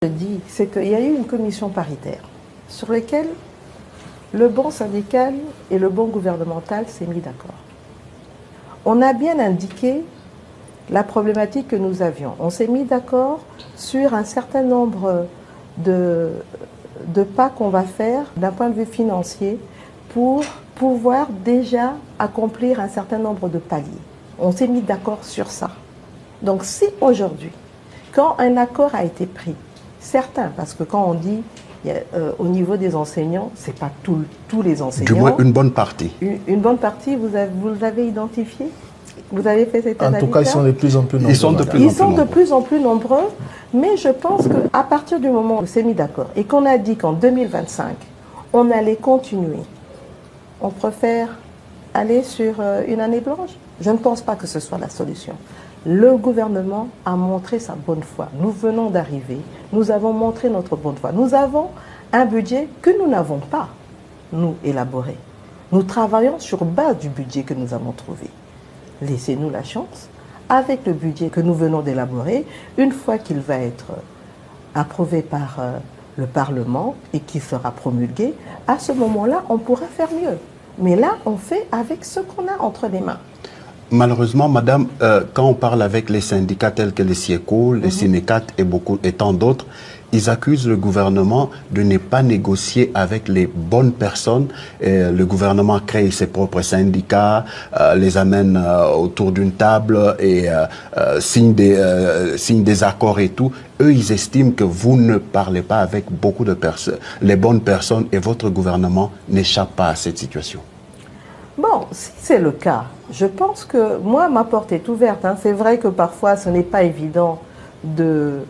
Je dis, c'est qu'il y a eu une commission paritaire sur laquelle le banc syndical et le banc gouvernemental s'est mis d'accord. On a bien indiqué la problématique que nous avions. On s'est mis d'accord sur un certain nombre de pas qu'on va faire d'un point de vue financier pour pouvoir déjà accomplir un certain nombre de paliers. On s'est mis d'accord sur ça. Donc si aujourd'hui, quand un accord a été pris, certains, parce que quand on dit au niveau des enseignants, ce n'est pas tous les enseignants. Du moins une bonne partie. Une bonne partie, vous l'avez identifié? Vous avez fait cette analyse? En tout cas, ils sont de plus en plus nombreux. Ils sont de plus en plus nombreux, mais je pense qu'à partir du moment où on s'est mis d'accord et qu'on a dit qu'en 2025, on allait continuer, on préfère aller sur une année blanche. Je ne pense pas que ce soit la solution. Le gouvernement a montré sa bonne foi. Nous venons d'arriver, nous avons montré notre bonne foi. Nous avons un budget que nous n'avons pas, nous, élaboré. Nous travaillons sur base du budget que nous avons trouvé. Laissez-nous la chance, avec le budget que nous venons d'élaborer, une fois qu'il va être approuvé par le Parlement et qu'il sera promulgué, à ce moment-là, on pourra faire mieux. Mais là, on fait avec ce qu'on a entre les mains. Malheureusement, madame, quand on parle avec les syndicats tels que les SIECO, les Synécat et tant d'autres, ils accusent le gouvernement de ne pas négocier avec les bonnes personnes. Le gouvernement crée ses propres syndicats, les amène autour d'une table et signe des accords et tout. Eux, ils estiment que vous ne parlez pas avec beaucoup de personnes, les bonnes personnes, et votre gouvernement n'échappe pas à cette situation. Bon, si c'est le cas, je pense que moi, ma porte est ouverte. C'est vrai que parfois, ce n'est pas évident de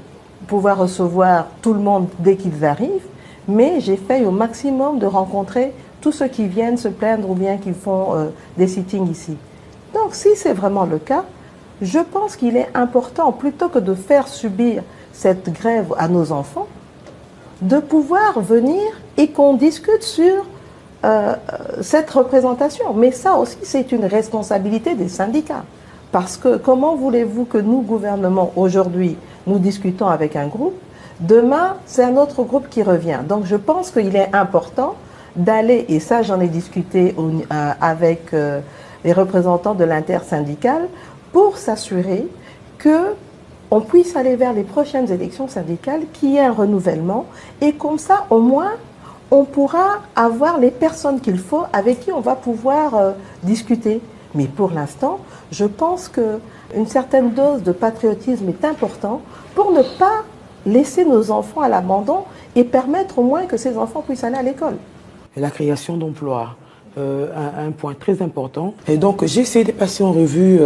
pouvoir recevoir tout le monde dès qu'ils arrivent, mais j'ai fait au maximum de rencontrer tous ceux qui viennent se plaindre ou bien qui font des sittings ici. Donc, si c'est vraiment le cas, je pense qu'il est important, plutôt que de faire subir cette grève à nos enfants, de pouvoir venir et qu'on discute sur cette représentation. Mais ça aussi, c'est une responsabilité des syndicats. Parce que comment voulez-vous que nous, gouvernement, aujourd'hui, nous discutons avec un groupe, demain, c'est un autre groupe qui revient. Donc je pense qu'il est important d'aller, et ça j'en ai discuté avec les représentants de l'intersyndicale, pour s'assurer qu'on puisse aller vers les prochaines élections syndicales, qu'il y ait un renouvellement, et comme ça, au moins, on pourra avoir les personnes qu'il faut, avec qui on va pouvoir discuter. Mais pour l'instant, je pense qu'une certaine dose de patriotisme est importante pour ne pas laisser nos enfants à l'abandon et permettre au moins que ces enfants puissent aller à l'école. La création d'emplois, un point très important. Et donc j'ai essayé de passer en revue